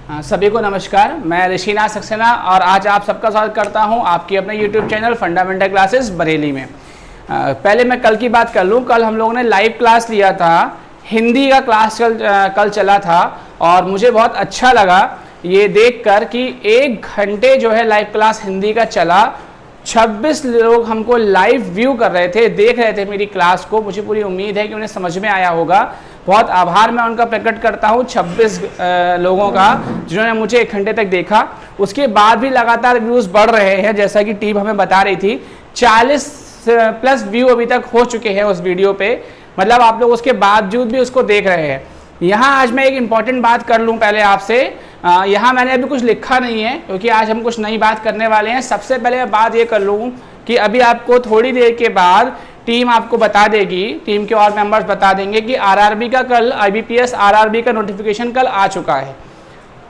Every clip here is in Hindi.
सभी को नमस्कार। मैं ऋषिनाथ सक्सेना और आज आप सबका स्वागत करता हूं आपकी अपने YouTube channel fundamental classes Bareilly में। पहले मैं कल की बात कर लूं। कल हम लोगों ने लाइव क्लास लिया था, हिंदी का क्लास कल चला था और मुझे बहुत अच्छा लगा ये देखकर कि 1 घंटे जो है लाइव क्लास हिंदी का चला। 26 लोग हमको लाइव व्यू कर रहे थे, देख रहे थे मेरी क्लास को। मुझे पूरी उम्मीद है कि उन्हें समझ में आया होगा। बहुत आभार मैं उनका प्रकट करता हूँ 26 लोगों का जिन्होंने मुझे 1 घंटे तक देखा। उसके बाद भी लगातार व्यूज़ बढ़ रहे हैं, जैसा कि टीम हमें बता रही थी। 40 प्लस व्यू अभी तक हो चुके हैं उस वीडियो पे, मतलब आप लोग उसके बावजूद भी उसको देख रहे हैं। यहाँ आज मैं एक इम्पॉर्टेंट बात कर लूँ पहले आपसे। यहाँ मैंने अभी कुछ लिखा नहीं है क्योंकि आज हम कुछ नई बात करने वाले हैं। सबसे पहले मैं बात ये कर लूँ कि अभी आपको थोड़ी देर के बाद टीम आपको बता देगी, टीम के और मेंबर्स बता देंगे कि आरआरबी का कल IBPS आरआरबी का नोटिफिकेशन कल आ चुका है।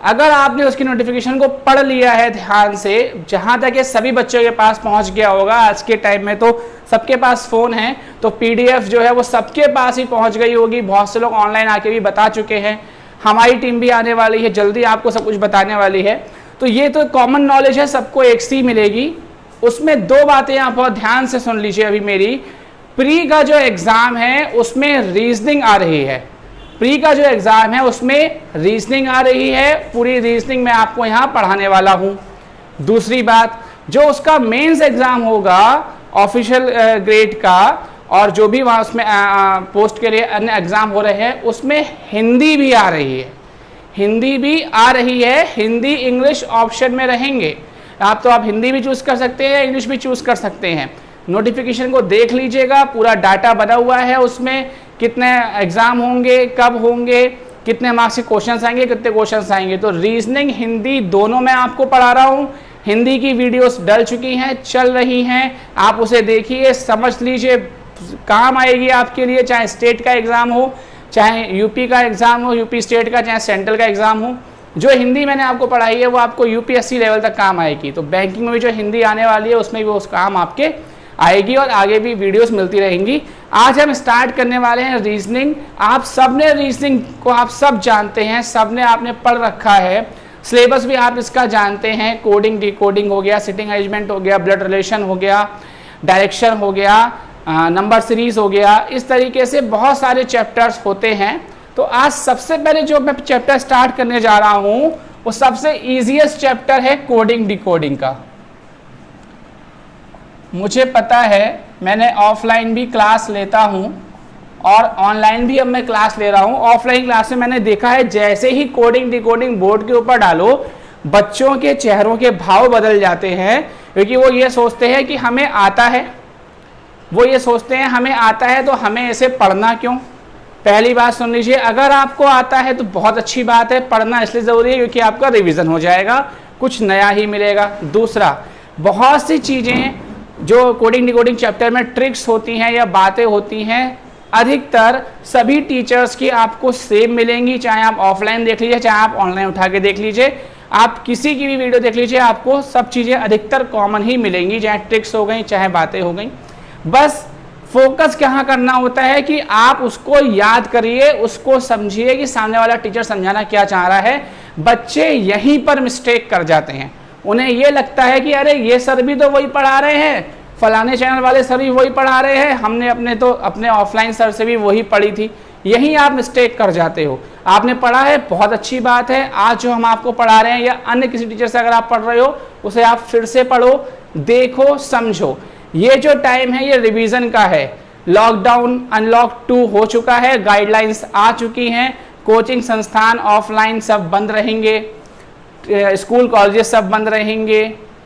अगर आपने उसकी नोटिफिकेशन को पढ़ लिया है ध्यान से, जहाँ तक ये सभी बच्चों के पास पहुँच गया होगा, आज के टाइम में तो सबके पास फ़ोन है, तो PDF जो है वो सबके पास ही पहुँच गई होगी। बहुत से लोग ऑनलाइन आके भी बता चुके हैं। हमारी टीम भी आने वाली है, जल्दी आपको सब कुछ बताने वाली है। तो ये तो कॉमन नॉलेज है, सबको एक सी मिलेगी। उसमें 2 बातें आप बहुत ध्यान से सुन लीजिए। अभी मेरी प्री का जो एग्ज़ाम है उसमें रीजनिंग आ रही है। प्री का जो एग्ज़ाम है उसमें रीजनिंग आ रही है। पूरी रीजनिंग मैं आपको यहाँ पढ़ाने वाला हूँ। दूसरी बात, जो उसका मेंस एग्ज़ाम होगा ऑफिशियल ग्रेड का और जो भी वहाँ उसमें पोस्ट के लिए अन्य एग्ज़ाम हो रहे हैं, उसमें हिंदी भी आ रही है। हिंदी भी आ रही है। हिंदी इंग्लिश ऑप्शन में रहेंगे। आप हिंदी भी चूज़ कर सकते हैं, इंग्लिश भी चूज़ कर सकते हैं। नोटिफिकेशन को देख लीजिएगा, पूरा डाटा बना हुआ है उसमें। कितने एग्ज़ाम होंगे, कब होंगे, कितने मार्क्स के क्वेश्चंस आएंगे, कितने क्वेश्चंस आएंगे। तो रीजनिंग हिंदी दोनों मैं आपको पढ़ा रहा हूँ। हिंदी की वीडियोस डल चुकी हैं, चल रही हैं, आप उसे देखिए, समझ लीजिए, काम आएगी आपके लिए। चाहे स्टेट का एग्ज़ाम हो, चाहे यूपी का एग्ज़ाम हो, यूपी स्टेट का, चाहे सेंट्रल का एग्ज़ाम हो। जो हिंदी मैंने आपको पढ़ाई है वो आपको UPSC लेवल तक काम आएगी। तो बैंकिंग में भी जो हिंदी आने वाली है उसमें भी उस काम आपके आएगी और आगे भी वीडियोस मिलती रहेंगी। आज हम स्टार्ट करने वाले हैं रीजनिंग। आप सब ने रीजनिंग को आप सब जानते हैं, सब ने आपने पढ़ रखा है। सिलेबस भी आप इसका जानते हैं। कोडिंग, डिकोडिंग हो गया, सिटिंग अरेंजमेंट हो गया, ब्लड रिलेशन हो गया, डायरेक्शन हो गया, नंबर सीरीज हो गया। इस तरीके से बहुत सारे चैप्टर्स होते हैं। तो आज सबसे पहले जो मैं चैप्टर स्टार्ट करने जा रहा हूँ वो सबसे ईजीएस्ट चैप्टर है कोडिंग डिकोडिंग का। मुझे पता है, मैंने ऑफलाइन भी क्लास लेता हूँ और ऑनलाइन भी अब मैं क्लास ले रहा हूँ। ऑफलाइन क्लास में मैंने देखा है जैसे ही कोडिंग डिकोडिंग बोर्ड के ऊपर डालो, बच्चों के चेहरों के भाव बदल जाते हैं, क्योंकि वो ये सोचते हैं कि हमें आता है। वो ये सोचते हैं हमें आता है तो हमें इसे पढ़ना क्यों। पहली बात सुन लीजिए, अगर आपको आता है तो बहुत अच्छी बात है, पढ़ना इसलिए ज़रूरी है क्योंकि आपका रिवीजन हो जाएगा, कुछ नया ही मिलेगा। दूसरा, बहुत सी चीज़ें जो कोडिंग डिकोडिंग चैप्टर में ट्रिक्स होती हैं या बातें होती हैं, अधिकतर सभी टीचर्स की आपको सेम मिलेंगी। चाहे आप ऑफलाइन देख लीजिए, चाहे आप ऑनलाइन उठा के देख लीजिए, आप किसी की भी वीडियो देख लीजिए, आपको सब चीज़ें अधिकतर कॉमन ही मिलेंगी, चाहे ट्रिक्स हो गई, चाहे बातें हो गई। बस फोकस कहाँ करना होता है कि आप उसको याद करिए, उसको समझिए कि सामने वाला टीचर समझाना क्या चाह रहा है। बच्चे यहीं पर मिस्टेक कर जाते हैं। उन्हें ये लगता है कि अरे ये सर भी तो वही पढ़ा रहे हैं, फलाने चैनल वाले सर भी वही पढ़ा रहे हैं, हमने अपने ऑफलाइन सर से भी वही पढ़ी थी। यहीं आप मिस्टेक कर जाते हो। आपने पढ़ा है, बहुत अच्छी बात है। आज जो हम आपको पढ़ा रहे हैं या अन्य किसी टीचर से अगर आप पढ़ रहे हो, उसे आप फिर से पढ़ो, देखो, समझो। ये जो टाइम है ये रिवीजन का है। लॉकडाउन अनलॉक 2 हो चुका है, गाइडलाइंस आ चुकी हैं, कोचिंग संस्थान ऑफलाइन सब बंद रहेंगे, स्कूल कॉलेजेस सब बंद रहेंगे।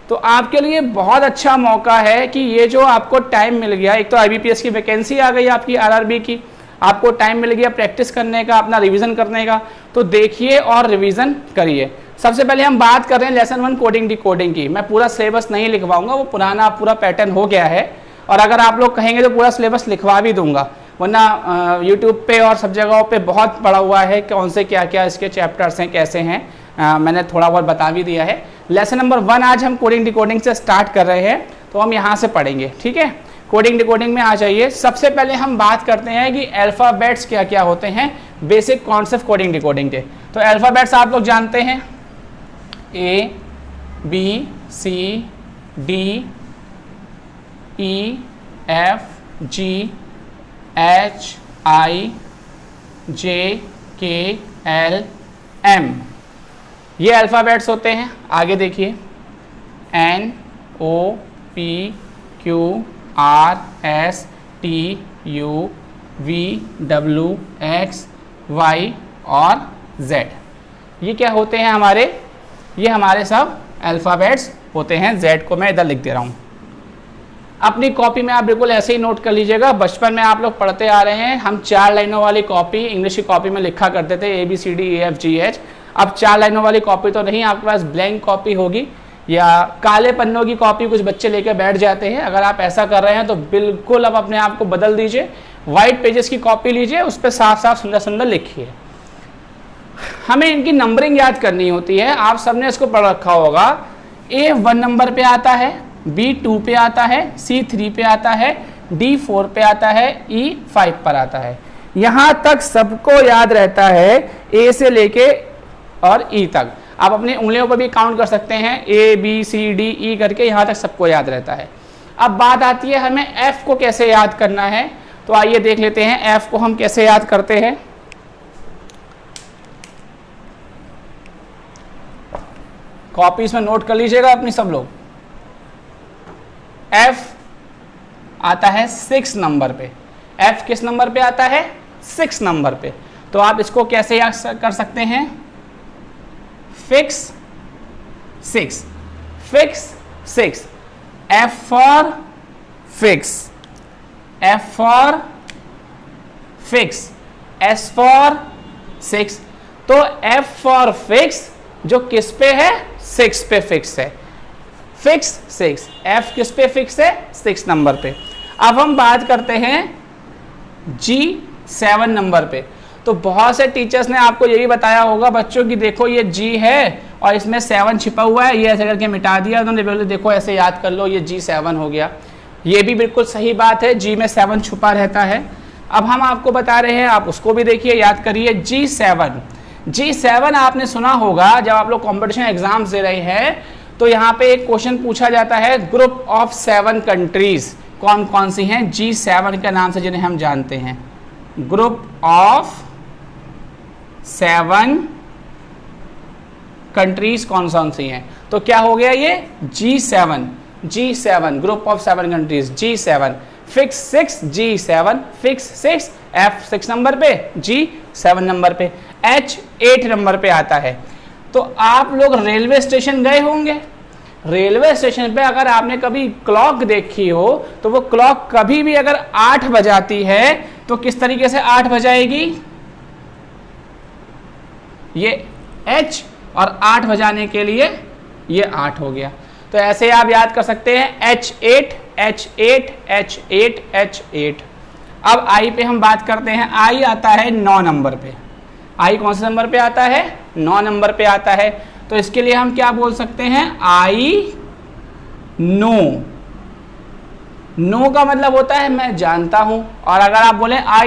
तो आपके लिए बहुत अच्छा मौका है कि ये जो आपको टाइम मिल गया, एक तो IBPS की वैकेंसी आ गई आपकी आरआरबी की, आपको टाइम मिल गया प्रैक्टिस करने का, अपना रिवीजन करने का। तो देखिए और रिवीजन करिए। सबसे पहले हम बात कर रहे हैं लेसन 1 कोडिंग डिकोडिंग की। मैं पूरा सिलेबस नहीं लिखवाऊंगा, वो पुराना पूरा पैटर्न हो गया है, और अगर आप लोग कहेंगे तो पूरा सिलेबस लिखवा भी दूंगा, वरना यूट्यूब पे और सब जगहों पे बहुत पड़ा हुआ है कौन से क्या क्या इसके चैप्टर्स हैं, कैसे हैं। मैंने थोड़ा बहुत बता भी दिया है। लेसन नंबर 1 आज हम कोडिंग डिकोडिंग से स्टार्ट कर रहे हैं, तो हम यहाँ से पढ़ेंगे। ठीक है, कोडिंग डिकोडिंग में आ जाइए। सबसे पहले हम बात करते हैं कि अल्फ़ाबेट्स क्या क्या होते हैं, बेसिक कॉन्सेप्ट कोडिंग डिकोडिंग के। तो अल्फ़ाबेट्स आप लोग जानते हैं, A B C D E F G H I J K L M, ये अल्फ़ाबेट्स होते हैं। आगे देखिए N O P Q R S T U V W X Y और Z, ये क्या होते हैं हमारे, ये हमारे सब अल्फ़ाबेट्स होते हैं। Z को मैं इधर लिख दे रहा हूँ। अपनी कॉपी में आप बिल्कुल ऐसे ही नोट कर लीजिएगा। बचपन में आप लोग पढ़ते आ रहे हैं, हम 4 लाइनों वाली कॉपी इंग्लिश की कॉपी में लिखा करते थे ABCDEFGH। अब 4 लाइनों वाली कॉपी तो नहीं, आपके पास ब्लैंक कॉपी होगी या काले पन्नों की कॉपी कुछ बच्चे लेकर बैठ जाते हैं। अगर आप ऐसा कर रहे हैं तो बिल्कुल अब अपने आप को बदल दीजिए, वाइट पेजेस की कॉपी लीजिए, उस पर साफ साफ सुंदर सुंदर लिखिए। हमें इनकी नंबरिंग याद करनी होती है। आप सबने इसको पढ़ रखा होगा। A 1 नंबर पे आता है, B 2 पे आता है, C 3 पे आता है, D 4 पे आता है, E 5 पर आता है। यहाँ तक सबको याद रहता है, A से लेके और E तक। आप अपनी उंगलियों पर भी काउंट कर सकते हैं, A B C D E करके, यहाँ तक सबको याद रहता है। अब बात आती है हमें F को कैसे याद करना है, तो आइए देख लेते हैं F को हम कैसे याद करते हैं। कॉपीज में नोट कर लीजिएगा अपनी सब लोग। F आता है 6 नंबर पे। F किस नंबर पे आता है? 6 नंबर पे। तो आप इसको कैसे याद कर सकते हैं? Fix 6, fix 6, F for fix, F for fix, S for 6। तो F फॉर फिक्स जो किस पे है? 6 पे फिक्स है। फिक्स 6, F किस पे फिक्स है? 6 नंबर पे। अब हम बात करते हैं G 7 नंबर पे। तो बहुत से टीचर्स ने आपको ये भी बताया होगा बच्चों की, देखो ये G है और इसमें 7 छिपा हुआ है, ये ऐसे करके मिटा दिया उन्होंने, बोले देखो ऐसे याद कर लो, ये G 7 हो गया। ये भी बिल्कुल सही बात है, G में 7 छुपा रहता है। अब हम आपको बता रहे हैं, आप उसको भी देखिए, याद करिए। G7 आपने सुना होगा जब आप लोग कॉम्पिटिशन एग्जाम्स दे रहे हैं, तो यहाँ पे एक क्वेश्चन पूछा जाता है, ग्रुप ऑफ 7 कंट्रीज कौन कौन सी हैं G7 के नाम से जिन्हें हम जानते हैं। ग्रुप ऑफ 7 कंट्रीज कौन कौन सी हैं? तो क्या हो गया ये? G7 group of 7 countries, G7 fix 6, G7 fix 6, F 6 number पे, G 7 नंबर पे, H 8 नंबर पे आता है। तो आप लोग रेलवे स्टेशन गए होंगे, रेलवे स्टेशन पे अगर आपने कभी क्लॉक देखी हो तो वो क्लॉक कभी भी अगर 8 बजाती है तो किस तरीके से 8 बजाएगी? ये H और 8 बजाने के लिए ये 8 हो गया। तो ऐसे आप याद कर सकते हैं H8 H8 H8 H8। अब I पे हम बात करते हैं। I आता है 9 नंबर पे। I कौन से नंबर पे आता है? 9 नंबर पे आता है। तो इसके लिए हम क्या बोल सकते हैं? I know। नो का मतलब होता है मैं जानता हूं, और अगर आप बोले I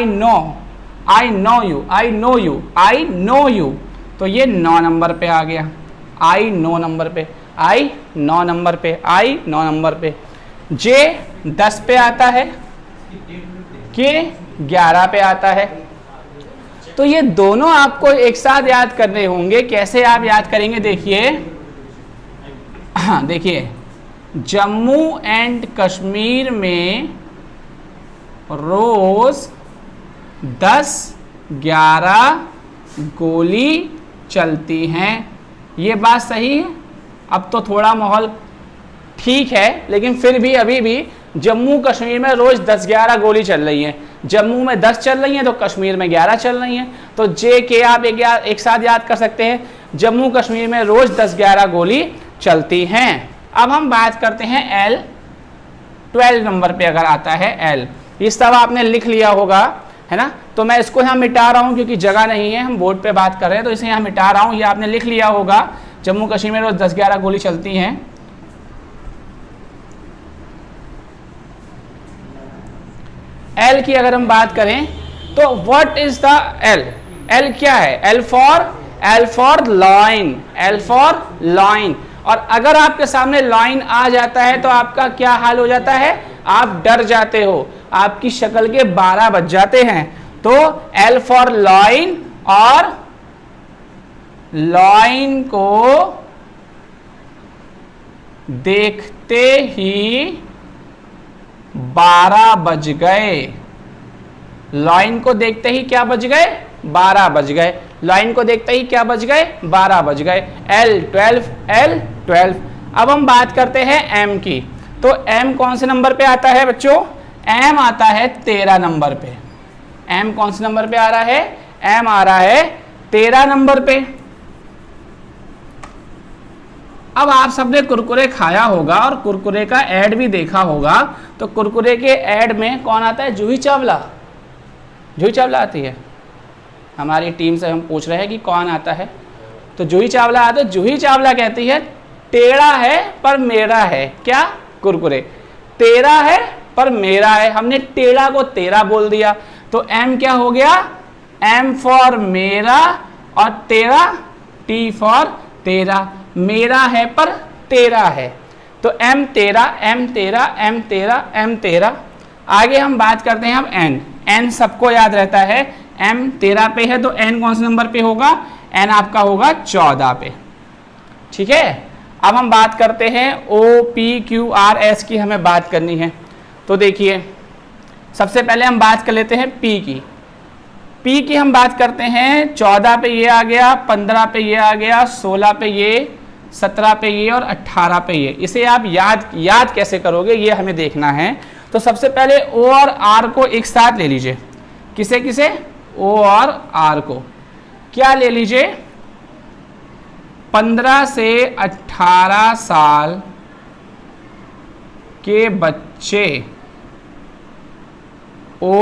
know you, तो ये 9 नंबर पे आ गया। I 9 नंबर पे, I 9 नंबर पे, I 9 नंबर पे। J 10 पे आता है, K 11 पे आता है। तो ये दोनों आपको एक साथ याद करने होंगे। कैसे आप याद करेंगे? देखिए, हाँ देखिए, जम्मू एंड कश्मीर में रोज 10-11 गोली चलती हैं। ये बात सही है। अब तो थोड़ा माहौल ठीक है, लेकिन फिर भी अभी भी जम्मू कश्मीर में रोज 10-11 गोली चल रही है। जम्मू में 10 चल रही हैं तो कश्मीर में 11 चल रही हैं। तो जे के आप एक साथ याद कर सकते हैं। जम्मू कश्मीर में रोज 10-11 गोली चलती हैं। अब हम बात करते हैं L 12 नंबर पे अगर आता है L, ये सब आपने लिख लिया होगा, है ना। तो मैं इसको यहाँ मिटा रहा हूँ क्योंकि जगह नहीं है, हम बोर्ड पे बात कर रहे हैं, तो इसे यहाँ मिटा रहा हूँ। ये आपने लिख लिया होगा, जम्मू कश्मीर में रोज 10-11 गोली चलती हैं। L की अगर हम बात करें तो what is the L? L क्या है? L L for lion, L for lion. और अगर आपके सामने लॉइन आ जाता है तो आपका क्या हाल हो जाता है, आप डर जाते हो, आपकी शक्ल के 12 बज जाते हैं। तो L फॉर लॉइन, और लॉइन को देखते ही 12 बज गए। लॉइन को देखते ही क्या बज गए, 12 बज गए। लाइन को देखते ही क्या बज गए, 12 बज गए। L12, L12। अब हम बात करते हैं M की। तो M कौन से नंबर पे आता है बच्चों, M आता है 13 नंबर पे। M कौन से नंबर पे आ रहा है, M आ रहा है 13 नंबर पे। अब आप सबने कुरकुरे खाया होगा और कुरकुरे का ऐड भी देखा होगा। तो कुरकुरे के ऐड में कौन आता है, जूही चावला। जूही चावला आती है। हमारी टीम से हम पूछ रहे हैं कि कौन आता है, तो जूही चावला आता है। जूही चावला कहती है टेढ़ा है पर मेरा है, क्या, कुरकुरे। तेरा है पर मेरा है, हमने टेढ़ा को तेरा बोल दिया। तो M क्या हो गया, M फॉर मेरा, और तेरा T फॉर तेरा। मेरा है पर तेरा है, तो M तेरा, M तेरा, M तेरा, M तेरा। आगे हम बात करते हैं अब N। N सबको याद रहता है, M 13 पे है, तो N कौन से नंबर पे होगा, N आपका होगा 14 पे। ठीक है, अब हम बात करते हैं O, P, Q, R, S की हमें बात करनी है। तो देखिए सबसे पहले हम बात कर लेते हैं P की। P की हम बात करते हैं, 14 पे ये आ गया, 15 पे ये आ गया, 16 पे ये, 17 पे ये और 18 पे ये। इसे आप याद कैसे करोगे ये हमें देखना है। तो सबसे पहले O और R को एक साथ ले लीजिए। किसे किसे, O और R को क्या ले लीजिए, 15 से 18 साल के बच्चे। O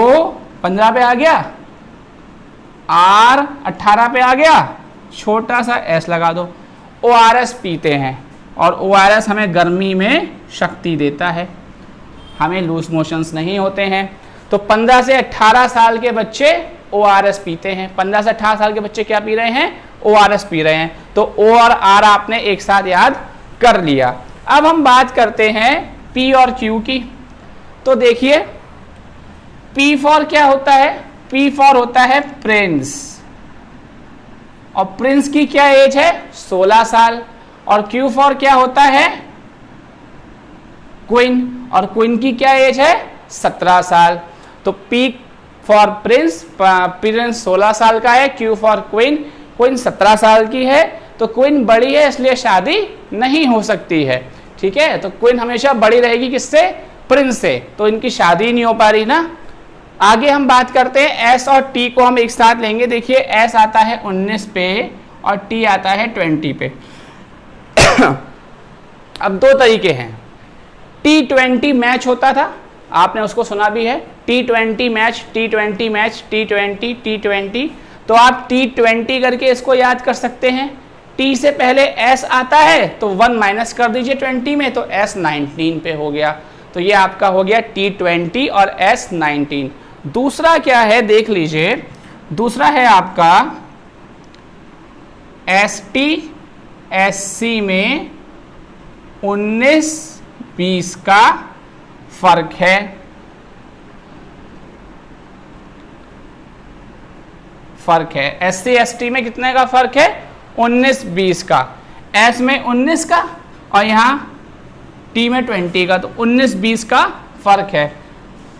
15 पे आ गया, R 18 पे आ गया, छोटा सा S लगा दो। ORS पीते हैं, और ORS हमें गर्मी में शक्ति देता है, हमें लूज मोशंस नहीं होते हैं। तो 15 से 18 साल के बच्चे ORS पीते हैं। 15 से 18 साल के बच्चे क्या पी रहे हैं, ORS पी रहे हैं। तो O और R आपने एक साथ याद कर लिया। अब हम बात करते हैं P और Q की। तो देखिए P फॉर क्या होता है, P फॉर होता है प्रिंस, और प्रिंस की क्या एज है, 16 साल। और Q फॉर क्या होता है, क्वीन, और क्वीन की क्या एज है, 17 साल। तो P फॉर प्रिंस, प्रिंस 16 साल का है, Q फॉर क्वीन, क्वीन 17 साल की है। तो क्वीन बड़ी है इसलिए शादी नहीं हो सकती है। ठीक है, तो क्वीन हमेशा बड़ी रहेगी किससे, प्रिंस से, तो इनकी शादी नहीं हो पा रही ना। आगे हम बात करते हैं S और T को हम एक साथ लेंगे। देखिए S आता है 19 पे और T आता है 20 पे। अब दो तरीके हैं, T20 मैच होता था, आपने उसको सुना भी है, T20 match, T20 match, T20, T20। तो आप T20 करके इसको याद कर सकते हैं। T से पहले S आता है तो 1 माइनस कर दीजिए 20 में, तो S 19 पे हो गया। तो ये आपका हो गया T20 और S 19। दूसरा क्या है देख लीजिए, दूसरा है आपका ST SC में 19-20 का फर्क है। फर्क है SC ST में कितने का फर्क है, 19-20 का। S में 19 का और यहाँ T में 20 का, तो 19-20 का फर्क है।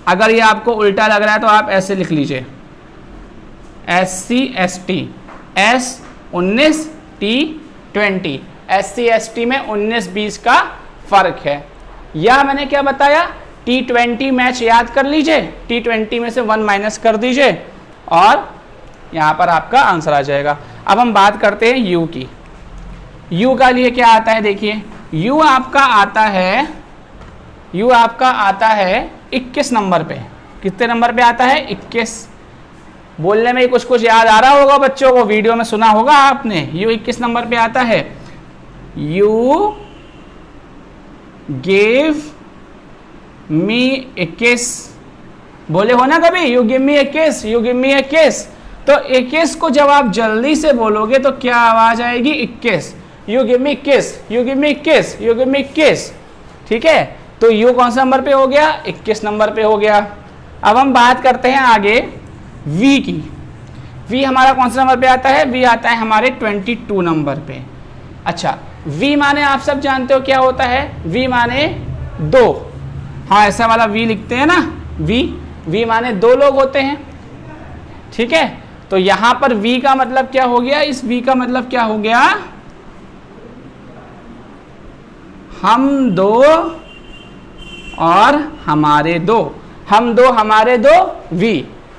अगर ये आपको उल्टा लग रहा है तो आप ऐसे लिख लीजिए, SC ST, S 19 T 20, SC ST में 19-20 का फर्क है। या मैंने क्या बताया, T20 मैच याद कर लीजिए, T20 में से 1 माइनस कर दीजिए और यहाँ पर आपका आंसर आ जाएगा। अब हम बात करते हैं U की। U का लिए क्या आता है, देखिए U आपका आता है 21 नंबर पे। कितने नंबर पे आता है, 21। बोलने में कुछ कुछ याद आ रहा होगा बच्चों को, वीडियो में सुना होगा आपने। U 21 नंबर पे आता है। You gave me a kiss, बोले हो ना कभी, You give me a kiss, You give me a kiss। तो 21 को जब आप जल्दी से बोलोगे तो क्या आवाज आएगी? 21। You give me 21, you give me 21, you give me 21। ठीक है, तो यू कौन सा नंबर पे हो गया? 21 नंबर पे हो गया। अब हम बात करते हैं आगे वी की। वी हमारा कौन सा नंबर पे आता है? वी आता है हमारे 22 नंबर पे। अच्छा, वी माने आप सब जानते हो क्या होता है? वी माने 2। हाँ, ऐसा वाला वी लिखते हैं ना, वी माने 2 लोग होते हैं। ठीक है, तो यहां पर वी का मतलब क्या हो गया? इस वी का मतलब क्या हो गया? हम 2 और हमारे 2, हम 2 हमारे 2, वी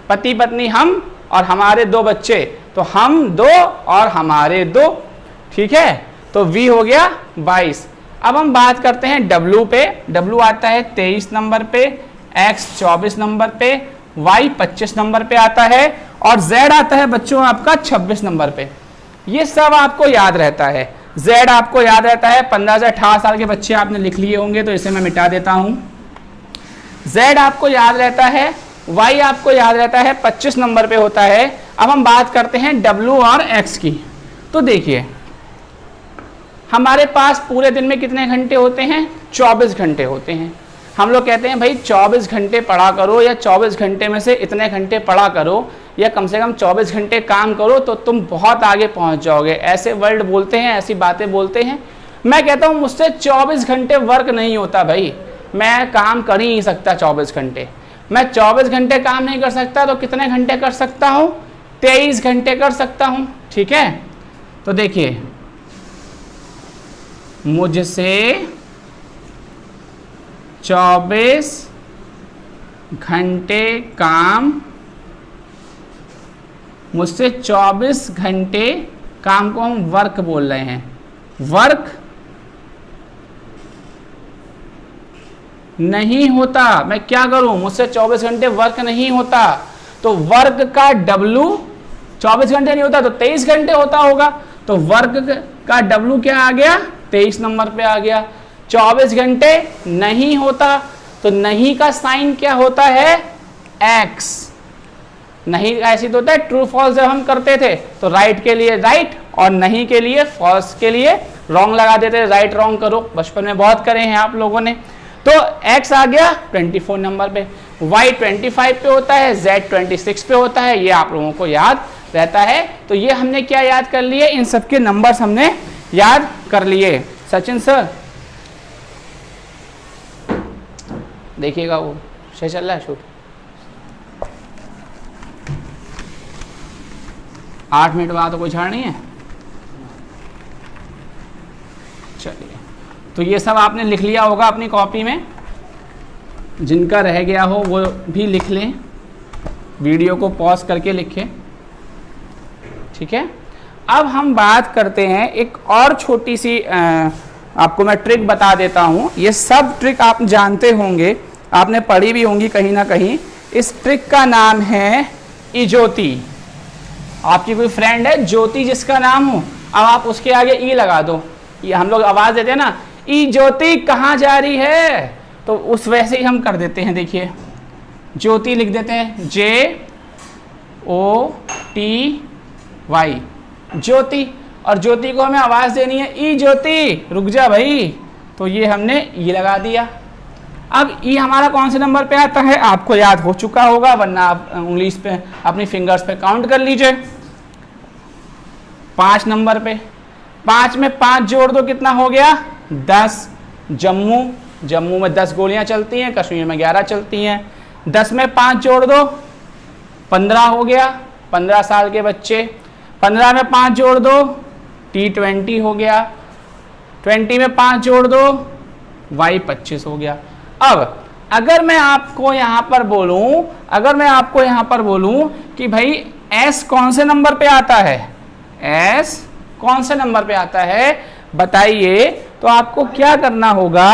पति पत्नी हम और हमारे 2 बच्चे, तो हम 2 और हमारे 2। ठीक है, तो वी हो गया 22। अब हम बात करते हैं डब्लू पे। डब्लू आता है 23 नंबर पे, एक्स 24 नंबर पे, वाई 25 नंबर पे आता है और जेड आता है बच्चों आपका 26 नंबर पे। ये सब आपको याद रहता है। जेड आपको याद रहता है, 15 से 18 साल के बच्चे आपने लिख लिए होंगे, तो इसे मैं मिटा देता हूं। जेड आपको याद रहता है, वाई आपको याद रहता है, 25 नंबर पे होता है। अब हम बात करते हैं डब्लू और एक्स की। तो देखिए, हमारे पास पूरे दिन में कितने घंटे होते हैं? 24 घंटे होते हैं। हम लोग कहते हैं भाई 24 घंटे पढ़ा करो, या 24 घंटे में से इतने घंटे पढ़ा करो, या कम से कम 24 घंटे काम करो तो तुम बहुत आगे पहुंच जाओगे। ऐसे वर्ड बोलते हैं, ऐसी बातें बोलते हैं। मैं कहता हूं मुझसे 24 घंटे वर्क नहीं होता भाई, मैं काम कर ही नहीं सकता 24 घंटे। मैं 24 घंटे काम नहीं कर सकता तो कितने घंटे कर सकता हूं? 23 घंटे कर सकता हूं। ठीक है, तो देखिए, मुझसे 24 घंटे काम, मुझसे 24 घंटे काम को हम वर्क बोल रहे हैं। वर्क नहीं होता, मैं क्या करूं? मुझसे 24 घंटे वर्क नहीं होता, तो वर्क का डब्लू 24 घंटे नहीं होता तो 23 घंटे होता होगा, तो वर्क का डब्लू क्या आ गया? 23 नंबर पे आ गया। 24 घंटे नहीं होता, तो नहीं का साइन क्या होता है? एक्स। नहीं का ऐसी तो होता है ट्रू फॉल्स, जब हम करते थे तो राइट के लिए राइट और नहीं के लिए फॉल्स के लिए रॉन्ग लगा देते थे। राइट रॉन्ग करो, बचपन में बहुत करे हैं आप लोगों ने। तो x आ गया 24 नंबर पे, y 25 पे होता है, z 26 पे होता है। ये आप लोगों को याद रहता है। तो ये हमने क्या याद कर लिए? इन सबके नंबर्स हमने याद कर लिए। सचिन सर देखिएगा, वो सही चल रहा है शूट। 8 मिनट बाद तो कोई छाड़ नहीं है। चलिए, तो ये सब आपने लिख लिया होगा अपनी कॉपी में। जिनका रह गया हो वो भी लिख लें, वीडियो को पॉज करके लिखें। ठीक है, अब हम बात करते हैं एक और छोटी सी आपको मैं ट्रिक बता देता हूं। ये सब ट्रिक आप जानते होंगे, आपने पढ़ी भी होंगी कहीं ना कहीं। इस ट्रिक का नाम है इजोती। आपकी कोई फ्रेंड है ज्योति जिसका नाम हो, अब आप उसके आगे ई लगा दो। ये हम लोग आवाज देते हैं ना, ई ज्योति कहाँ जा रही है, तो उस वैसे ही हम कर देते हैं। देखिए, ज्योति लिख देते हैं, JOTY, ज्योति। और ज्योति को हमें आवाज देनी है, ई ज्योति रुक जा भाई, तो ये हमने ई लगा दिया। अब ई हमारा कौन से नंबर पे आता है? आपको याद हो चुका होगा, वरना आप उंगली पे अपनी फिंगर्स पे काउंट कर लीजिए। 5 नंबर पे। 5 में 5 जोड़ दो, कितना हो गया? 10। जम्मू में 10 गोलियां चलती हैं, कश्मीर में 11 चलती हैं। 10 में 5 जोड़ दो, 15 हो गया, 15 साल के बच्चे। 15 में 5 जोड़ दो, T20 हो गया। 20 में 5 जोड़ दो, Y 25 हो गया। अब अगर मैं आपको यहाँ पर बोलूं कि भाई S कौन से नंबर पे आता है, S कौन से नंबर पे आता है बताइए, तो आपको क्या करना होगा?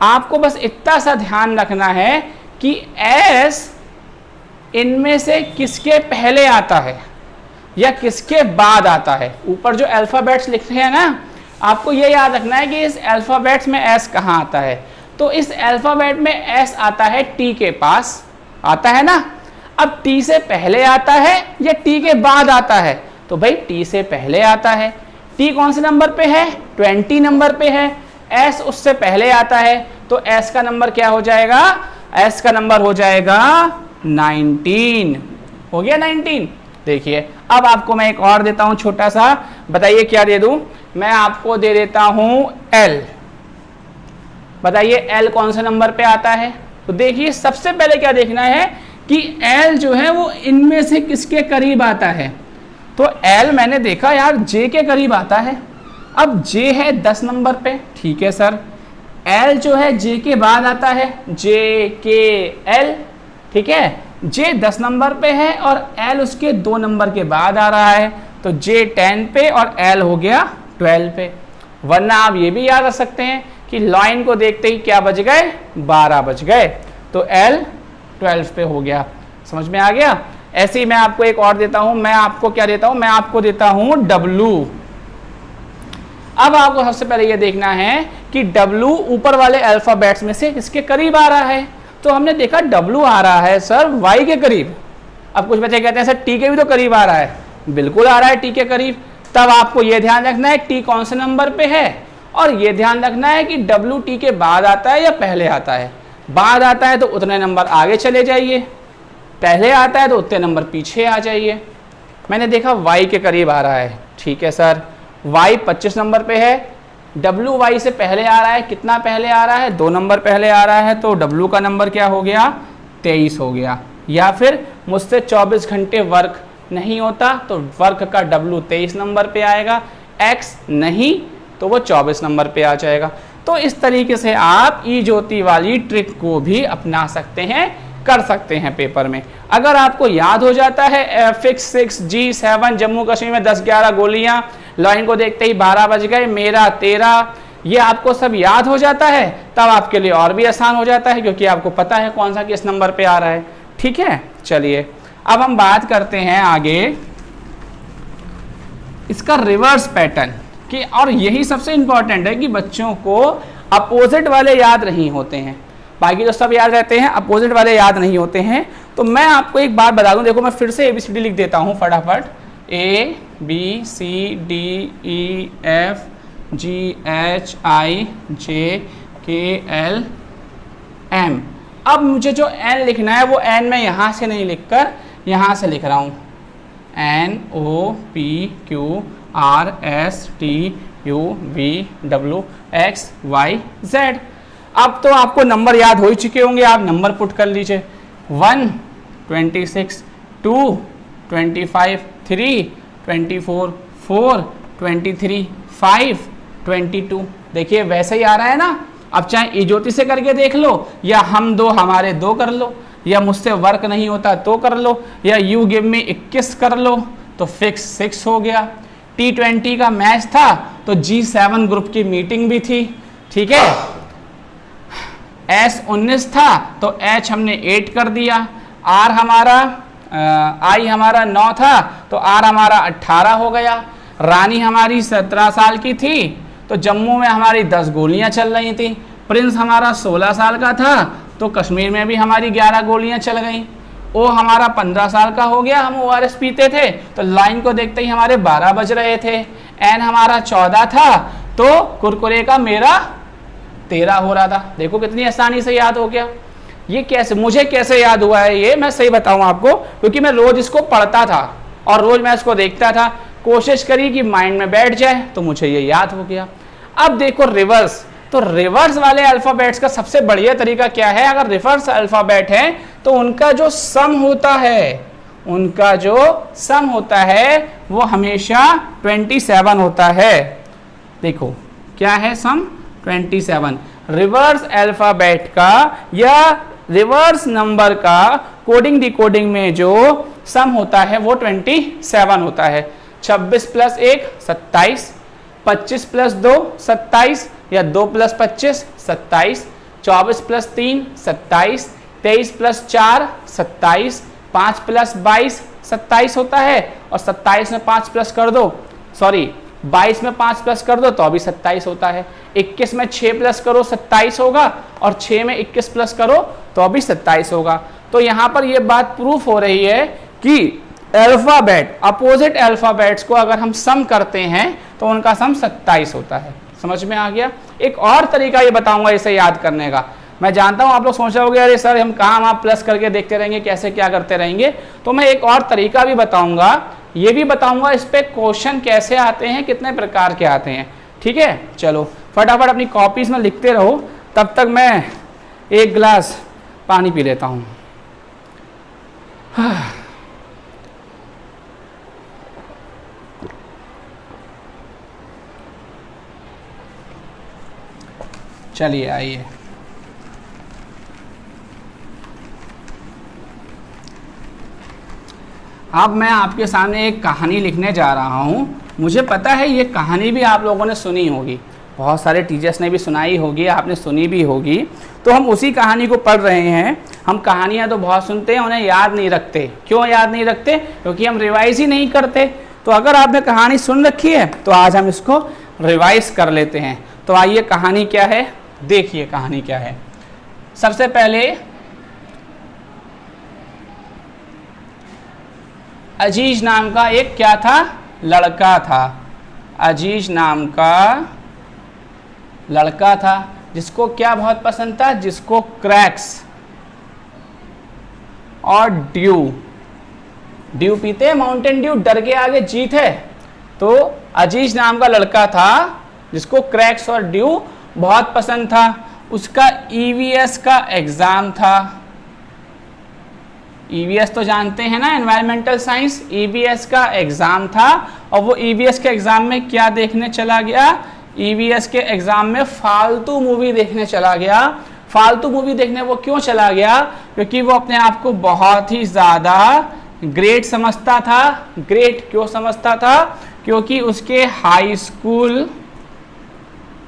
आपको बस इतना सा ध्यान रखना है कि S इनमें से किसके पहले आता है या किसके बाद आता है। ऊपर जो अल्फाबेट्स लिखे हैं ना, आपको ये याद रखना है कि इस अल्फाबेट्स में S कहाँ आता है। तो इस अल्फाबेट में S आता है T के पास, आता है ना। अब टी से पहले आता है या टी के बाद आता है? तो भाई टी से पहले आता है। टी कौन से नंबर पे है? 20 नंबर पे है। एस उससे पहले आता है, तो एस का नंबर क्या हो जाएगा? एस का नंबर हो जाएगा 19। हो गया 19। देखिए अब आपको मैं एक और देता हूं छोटा सा, बताइए क्या दे दूं? मैं आपको दे देता हूं एल। बताइए एल कौन से नंबर पे आता है? तो देखिए सबसे पहले क्या देखना है कि एल जो है वो इनमें से किसके करीब आता है। तो एल मैंने देखा यार जे के करीब आता है। अब जे है 10 नंबर पे, ठीक है सर। एल जो है जे के बाद आता है, जे के एल, ठीक है। जे 10 नंबर पे है और एल उसके 2 नंबर के बाद आ रहा है, तो जे 10 पे और एल हो गया 12 पे। वरना आप ये भी याद रख सकते हैं कि लाइन को देखते ही क्या बज गए? 12 बज गए, तो एल 12 पे हो गया। समझ में आ गया? ऐसे ही मैं आपको एक और देता हूं, मैं आपको क्या देता हूं? मैं आपको देता हूं डब्लू। अब आपको सबसे पहले ये देखना है कि डब्लू ऊपर वाले अल्फाबेट्स में से किसके करीब आ रहा है। तो हमने देखा डब्लू आ रहा है सर वाई के करीब। अब कुछ बच्चे कहते हैं सर टी के भी तो करीब आ रहा है। बिल्कुल आ रहा है टी के करीब। तब आपको यह ध्यान रखना है टी कौन से नंबर पे है, और ये ध्यान रखना है कि डब्लू टी के बाद आता है या पहले आता है। बाद आता है तो उतने नंबर आगे चले जाइए, पहले आता है तो उतने नंबर पीछे आ जाइए। मैंने देखा वाई के करीब आ रहा है, ठीक है सर। वाई 25 नंबर पे है, डब्लू वाई से पहले आ रहा है। कितना पहले आ रहा है? 2 नंबर पहले आ रहा है, तो डब्लू का नंबर क्या हो गया? 23 हो गया। या फिर मुझसे 24 घंटे वर्क नहीं होता तो वर्क का डब्लू 23 नंबर पे आएगा, एक्स नहीं तो वो 24 नंबर पे आ जाएगा। तो इस तरीके से आप ई ज्योति वाली ट्रिक को भी अपना सकते हैं, कर सकते हैं पेपर में। अगर आपको याद हो जाता है F6 G7 जम्मू कश्मीर में 10-11 गोलियां, लाइन को देखते ही 12 बज गए, मेरा 13, ये आपको सब याद हो जाता है, तब आपके लिए और भी आसान हो जाता है क्योंकि आपको पता है कौन सा किस नंबर पे आ रहा है। ठीक है, चलिए अब हम बात करते हैं आगे इसका रिवर्स पैटर्न की। और यही सबसे इंपॉर्टेंट है कि बच्चों को अपोजिट वाले याद नहीं होते हैं, बाकी तो सब याद रहते हैं, अपोजिट वाले याद नहीं होते हैं। तो मैं आपको एक बात बता दूं, देखो मैं फिर से ABCD लिख देता हूं फटाफट। ABCDEFGHIJKLM। अब मुझे जो N लिखना है वो N मैं यहाँ से नहीं लिखकर यहाँ से लिख रहा हूँ, NOPQRSTUVWXYZ। अब तो आपको नंबर याद हो ही चुके होंगे, आप नंबर पुट कर लीजिए। 1 26 2 25 3 24 4 23 5 22। देखिए वैसे ही आ रहा है ना। अब चाहे ई ज्योति से करके देख लो, या हम दो हमारे दो कर लो, या मुझसे वर्क नहीं होता तो कर लो, या यू गिव मी 21 कर लो, तो फिक्स 6 हो गया। T20 का मैच था तो G7 ग्रुप की मीटिंग भी थी, ठीक है। S19 था तो H हमने 8 कर दिया, R हमारा I हमारा 9 था तो R हमारा 18 हो गया। रानी हमारी 17 साल की थी तो जम्मू में हमारी 10 गोलियां चल रही थी। प्रिंस हमारा 16 साल का था तो कश्मीर में भी हमारी 11 गोलियां चल गई। ओ हमारा 15 साल का हो गया, हम ORS पीते थे तो लाइन को देखते ही हमारे 12 बज रहे थे। N हमारा 14 था तो कुरकुरे का मेरा 13 हो रहा था। देखो कितनी आसानी से याद हो गया। ये कैसे, मुझे कैसे याद हुआ है ये मैं सही बताऊं आपको, क्योंकि मैं रोज इसको पढ़ता था और रोज मैं इसको देखता था। कोशिश करी कि माइंड में बैठ जाए तो मुझे ये याद हो गया। अब देखो रिवर्स, तो रिवर्स वाले अल्फाबेट्स का सबसे बढ़िया तरीका क्या है? अगर रिवर्स अल्फाबेट है तो उनका जो सम होता है वो हमेशा 27 होता है। देखो क्या है सम? 27। रिवर्स अल्फाबेट का या रिवर्स नंबर का कोडिंग डिकोडिंग में जो सम होता है वो 27 होता है। 26 + 1 27, 25 + 2 27, या 2 + 25 27, 24 + 3 27, 23 + 4 27, 5 + 22 27 होता है। और 27 में 5 प्लस कर दो, सॉरी 22 में 5 प्लस कर दो तो अभी 27 होता है। 21 में 6 प्लस करो 27 होगा, और 6 में 21 प्लस करो तो अभी 27 होगा। तो यहाँ पर ये बात प्रूफ हो रही है कि अल्फ़ाबेट, अपोजिट अल्फ़ाबेट्स को अगर हम सम करते हैं तो उनका सम 27 होता है। समझ में आ गया। एक और तरीका ये बताऊंगा इसे याद करने का। मैं जानता हूँ आप लोग सोच रहे होंगे अरे सर हम काम आप प्लस करके देखते रहेंगे, कैसे क्या करते रहेंगे, तो मैं एक और तरीका भी बताऊंगा, ये भी बताऊंगा इस पे क्वेश्चन कैसे आते हैं, कितने प्रकार के आते हैं। ठीक है, चलो फटाफट अपनी कॉपीज में लिखते रहो, तब तक मैं एक गिलास पानी पी लेता हूँ। चलिए आइए, अब मैं आपके सामने एक कहानी लिखने जा रहा हूँ। मुझे पता है ये कहानी भी आप लोगों ने सुनी होगी, बहुत सारे टीचर्स ने भी सुनाई होगी, आपने सुनी भी होगी, तो हम उसी कहानी को पढ़ रहे हैं। हम कहानियाँ तो बहुत सुनते हैं, उन्हें याद नहीं रखते। क्यों याद नहीं रखते? क्योंकि हम रिवाइज ही नहीं करते। तो अगर आपने कहानी सुन रखी है तो आज हम इसको रिवाइज कर लेते हैं। तो आइए कहानी क्या है, देखिए कहानी क्या है। सबसे पहले अजीज नाम का एक क्या था, लड़का था। अजीज नाम का लड़का था जिसको क्या बहुत पसंद था, जिसको क्रैक्स और ड्यू पीते, माउंटेन ड्यू, डर के आगे जीत है। तो अजीज नाम का लड़का था जिसको क्रैक्स और ड्यू बहुत पसंद था। उसका ईवीएस का एग्जाम था। ईवीएस तो जानते हैं ना, एनवायरमेंटल साइंस। ईवीएस का एग्जाम था और वो ईवीएस के एग्जाम में क्या देखने चला गया, ईवीएस के एग्जाम में फालतू मूवी देखने चला गया। फालतू मूवी देखने वो क्यों चला गया? क्योंकि वो अपने आप को बहुत ही ज़्यादा ग्रेट समझता था। ग्रेट क्यों समझता था? क्योंकि उसके हाई स्कूल,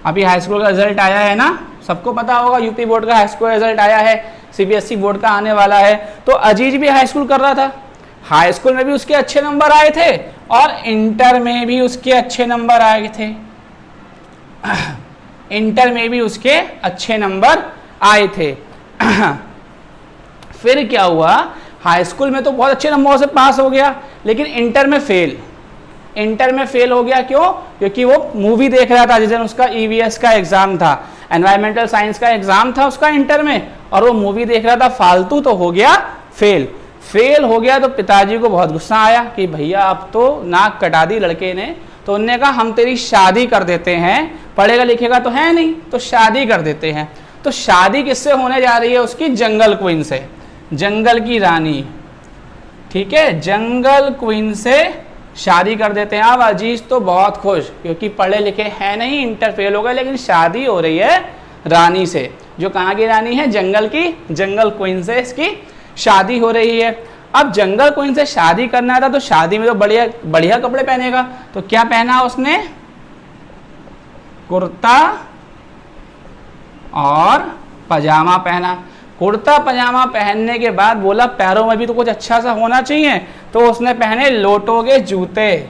अभी हाई स्कूल का रिजल्ट आया है ना, सबको पता होगा, यूपी बोर्ड का हाई स्कूल रिजल्ट आया है, सीबीएसई बोर्ड का आने वाला है। तो अजीज भी हाई स्कूल कर रहा था, हाई स्कूल में भी उसके अच्छे नंबर आए थे और इंटर में भी उसके अच्छे नंबर आए थे। इंटर में भी उसके अच्छे नंबर आए थे। फिर क्या हुआ, हाई स्कूल में तो बहुत अच्छे नंबरों से पास हो गया, लेकिन इंटर में फेल। इंटर में फेल हो गया क्यों? क्योंकि वो मूवी देख रहा था जिस दिन उसका ईवीएस का एग्जाम था, एनवायरमेंटल साइंस का एग्जाम था उसका इंटर में, और वो मूवी देख रहा था फालतू, तो हो गया फेल। फेल हो गया तो पिताजी को बहुत गुस्सा आया कि भैया अब तो नाक कटा दी लड़के ने। तो उन्होंने कहा हम तेरी शादी कर देते हैं, पढ़ेगा लिखेगा तो है नहीं, तो शादी कर देते हैं। तो शादी किससे होने जा रही है उसकी? जंगल क्वीन से, जंगल की रानी। ठीक है, जंगल क्वीन से शादी कर देते हैं। अब अजीज तो बहुत खुश, क्योंकि पढ़े लिखे हैं नहीं, इंटर फेल हो गए, लेकिन शादी हो रही है रानी से, जो कहाँ की रानी है? जंगल की, जंगल क्वीन से इसकी शादी हो रही है। अब जंगल क्वीन से शादी करना था तो शादी में तो बढ़िया बढ़िया कपड़े पहनेगा। तो क्या पहना उसने? कुर्ता और पजामा पहना। कुर्ता पजामा पहनने के बाद बोला पैरों में भी तो कुछ अच्छा सा होना चाहिए, तो उसने पहने लोटो के जूते,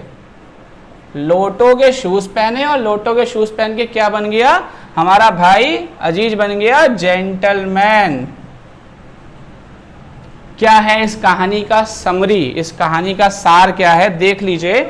लोटो के शूज पहने, और लोटो के शूज पहन के क्या बन गया हमारा भाई अजीज? बन गया जेंटलमैन। क्या है इस कहानी का समरी, इस कहानी का सार क्या है? देख लीजिए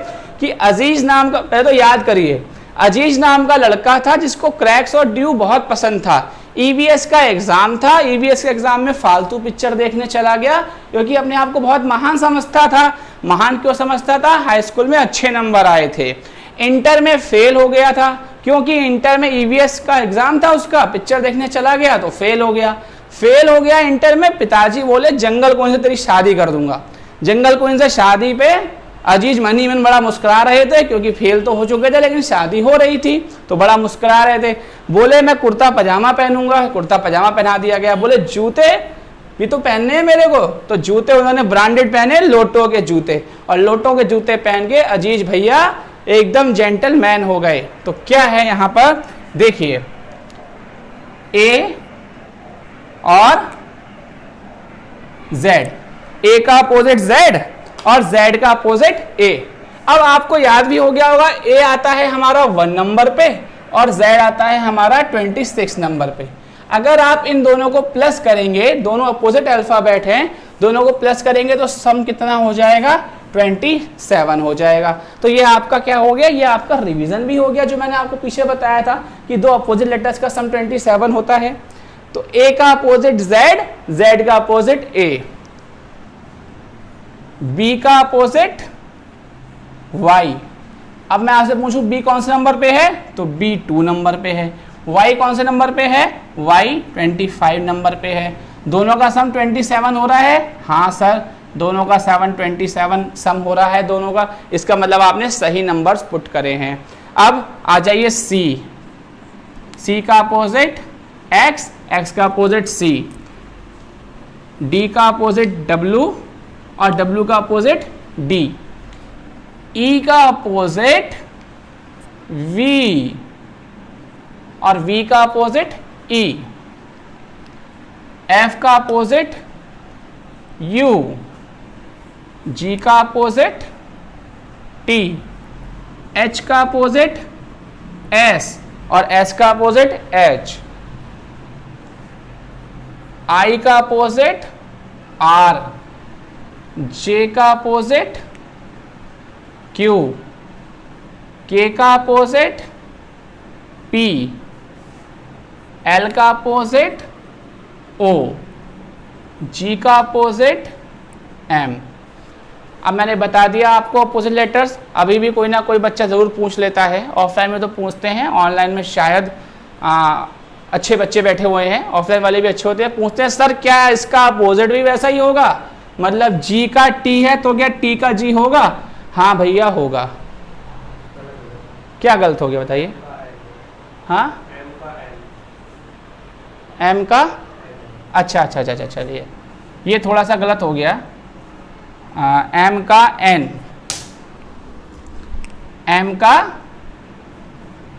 कि अजीज नाम का, पहले तो याद करिए, अजीज नाम का लड़का था जिसको क्रैक्स और ड्यू बहुत पसंद था। ईवीएस का एग्जाम था, ईवीएस के एग्जाम में फालतू पिक्चर देखने चला गया, क्योंकि अपने आप को बहुत महान समझता था। महान क्यों समझता था? हाई स्कूल में अच्छे नंबर आए थे। इंटर में फेल हो गया था, क्योंकि इंटर में ईवीएस का एग्जाम था उसका, पिक्चर देखने चला गया तो फेल हो गया। फेल हो गया इंटर में, पिताजी बोले जंगल क्वीन से तेरी शादी कर दूंगा। जंगल क्वीन से शादी पे अजीज मन ही मन बड़ा मुस्कुरा रहे थे, क्योंकि फेल तो हो चुके थे लेकिन शादी हो रही थी, तो बड़ा मुस्कुरा रहे थे। बोले मैं कुर्ता पजामा पहनूंगा, कुर्ता पजामा पहना दिया गया। बोले जूते भी तो पहनने हैं मेरे को, तो जूते उन्होंने ब्रांडेड पहने, लोटो के जूते, और लोटो के जूते पहन के अजीज भैया एकदम जेंटलमैन हो गए। तो क्या है यहाँ पर देखिए, ए और जेड, ए का अपोजिट जेड और जेड का अपोजिट ए। अब आपको याद भी हो गया होगा, ए आता है हमारा 1 नंबर पे और जेड आता है हमारा 26 नंबर पे। अगर आप इन दोनों को प्लस करेंगे, दोनों अपोजिट अल्फाबेट हैं, दोनों को प्लस करेंगे तो सम कितना हो जाएगा, 27 हो जाएगा। तो ये आपका क्या हो गया, ये आपका रिवीजन भी हो गया, जो मैंने आपको पीछे बताया था कि दो अपोजिट लेटर्स का सम 27 होता है। तो ए का अपोजिट जेड, जेड का अपोजिट ए, बी का अपोजिट वाई। अब मैं आपसे पूछूं बी कौन से नंबर पे है, तो बी 2 नंबर पे है। वाई कौन से नंबर पे है, वाई 25 नंबर पे है। दोनों का सम 27 हो रहा है, हाँ सर दोनों का 27 सम हो रहा है दोनों का, इसका मतलब आपने सही नंबर्स पुट करे हैं। अब आ जाइए सी, सी का अपोजिट एक्स, एक्स का अपोजिट सी, डी का अपोजिट डब्ल्यू और डब्ल्यू का अपोजिट डी, ई का अपोजिट वी और वी का अपोजिट ई, एफ का अपोजिट यू, जी का अपोजिट टी, एच का अपोजिट एस और एस का अपोजिट एच, आई का अपोजिट आर, जे का अपोजिट क्यू, के का अपोजिट पी, एल का अपोजिट ओ, जी का अपोजिट एम। अब मैंने बता दिया आपको अपोजिट लेटर्स। अभी भी कोई ना कोई बच्चा ज़रूर पूछ लेता है, ऑफलाइन में तो पूछते हैं, ऑनलाइन में शायद अच्छे बच्चे बैठे हुए हैं, ऑफलाइन वाले भी अच्छे होते हैं, पूछते हैं सर क्या इसका अपोजिट भी वैसा ही होगा, मतलब जी का टी है तो क्या टी का जी होगा? हाँ भैया होगा। क्या गलत हो गया बताइए? हाँ एम का, अच्छा अच्छा अच्छा अच्छा चलिए ये थोड़ा सा गलत हो गया, एम का एन, एम का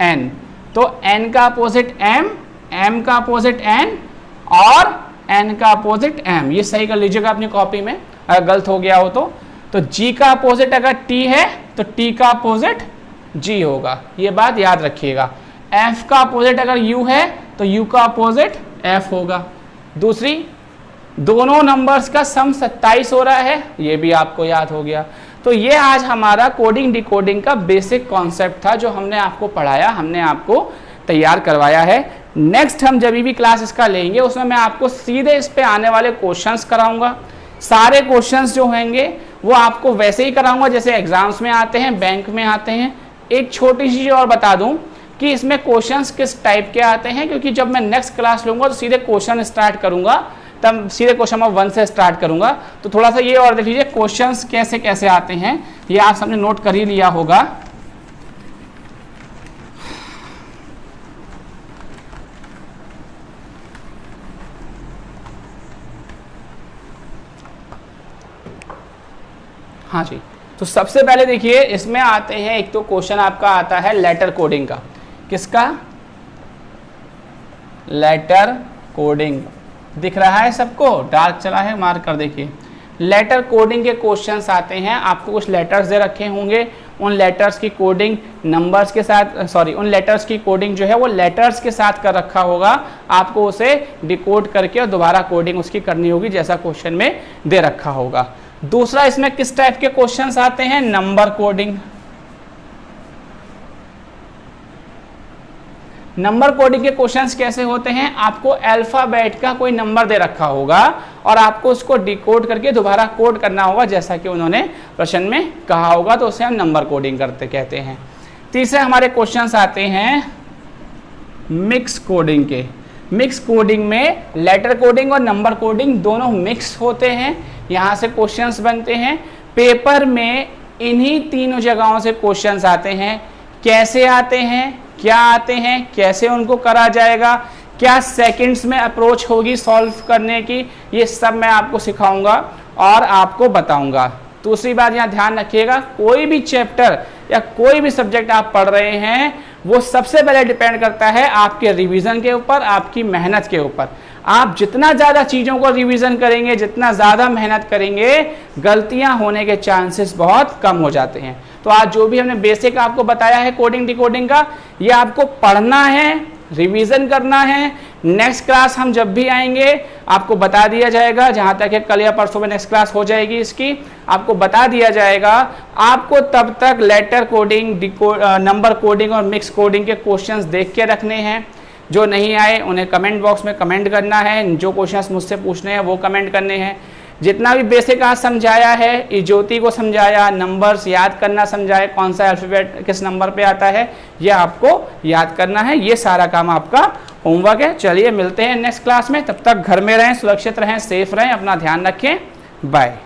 एन, तो एन का अपोजिट एम, एम का अपोजिट एन और एन का अपोजिट एम, ये सही कर लीजिएगा अपनी कॉपी में अगर गलत हो गया हो तो जी का अपोजिट अगर टी है तो टी का अपोजिट जी होगा, ये बात याद रखिएगा। एफ का अपोजिट अगर यू है तो यू का अपोजिट एफ होगा। दूसरी, दोनों नंबर्स का सम 27 हो रहा है, ये भी आपको याद हो गया। तो ये आज हमारा कोडिंग डिकोडिंग का बेसिक कॉन्सेप्ट था जो हमने आपको पढ़ाया, हमने आपको तैयार करवाया है। नेक्स्ट हम जब भी क्लास इसका लेंगे उसमें मैं आपको सीधे इस पे आने वाले क्वेश्चंस कराऊंगा। सारे क्वेश्चंस जो होंगे वो आपको वैसे ही कराऊंगा जैसे एग्जाम्स में आते हैं, बैंक में आते हैं। एक छोटी सी चीज़ और बता दूं कि इसमें क्वेश्चंस किस टाइप के आते हैं, क्योंकि जब मैं नेक्स्ट क्लास लूंगा तो सीधे क्वेश्चन स्टार्ट करूंगा, तब सीधे क्वेश्चन नंबर 1 से स्टार्ट करूंगा। तो थोड़ा सा ये और देख लीजिए क्वेश्चंस कैसे कैसे आते हैं, ये आप सबने नोट कर ही लिया होगा। हाँ जी, तो सबसे पहले देखिए इसमें आते हैं, एक तो क्वेश्चन आपका आता है लेटर कोडिंग का। किसका? Letter coding. दिख रहा है सबको? डार्क चला है, मार्क कर देखिए। लेटर कोडिंग के क्वेश्चंस आते हैं, आपको कुछ लेटर्स दे रखे होंगे, उन लेटर्स की कोडिंग नंबर्स के साथ, सॉरी उन लेटर्स की कोडिंग जो है वो लेटर्स के साथ कर रखा होगा, आपको उसे डिकोड करके और दोबारा कोडिंग उसकी करनी होगी जैसा क्वेश्चन में दे रखा होगा। दूसरा, इसमें किस टाइप के क्वेश्चंस आते हैं? Number coding. नंबर कोडिंग के क्वेश्चंस कैसे होते हैं? आपको अल्फाबेट का कोई नंबर दे रखा होगा और आपको उसको डिकोड करके दोबारा कोड करना होगा जैसा कि उन्होंने प्रश्न में कहा होगा, तो उसे हम नंबर कोडिंग कहते हैं। तीसरे हमारे क्वेश्चंस आते हैं मिक्स कोडिंग के। मिक्स कोडिंग में लेटर कोडिंग और नंबर कोडिंग दोनों मिक्स होते हैं, यहाँ से क्वेश्चंस बनते हैं। पेपर में इन्हीं तीनों जगहों से क्वेश्चंस आते हैं। कैसे आते हैं, क्या आते हैं, कैसे उनको करा जाएगा, क्या सेकंड्स में अप्रोच होगी सॉल्व करने की, ये सब मैं आपको सिखाऊंगा और आपको बताऊंगा। दूसरी बात यहाँ ध्यान रखिएगा, कोई भी चैप्टर या कोई भी सब्जेक्ट आप पढ़ रहे हैं वो सबसे पहले डिपेंड करता है आपके रिवीजन के ऊपर, आपकी मेहनत के ऊपर। आप जितना ज़्यादा चीज़ों को रिवीजन करेंगे, जितना ज़्यादा मेहनत करेंगे, गलतियां होने के चांसेस बहुत कम हो जाते हैं। तो आज जो भी हमने बेसिक आपको बताया है कोडिंग डिकोडिंग का, ये आपको पढ़ना है रिवीजन करना है। नेक्स्ट क्लास हम जब भी आएंगे आपको बता दिया जाएगा, जहाँ तक है कल या परसों में नेक्स्ट क्लास हो जाएगी इसकी, आपको बता दिया जाएगा। आपको तब तक लेटर कोडिंग, नंबर कोडिंग और मिक्स कोडिंग के क्वेश्चंस देख के रखने हैं। जो नहीं आए उन्हें कमेंट बॉक्स में कमेंट करना है, जो क्वेश्चंस मुझसे पूछने हैं वो कमेंट करने हैं। जितना भी बेसिक आज समझाया है, ज्योति को समझाया, नंबर्स याद करना समझाया, कौन सा अल्फ़ाबेट किस नंबर पे आता है ये आपको याद करना है। ये सारा काम आपका होमवर्क है। चलिए मिलते हैं नेक्स्ट क्लास में, तब तक घर में रहें, सुरक्षित रहें, सेफ रहें, अपना ध्यान रखें। बाय।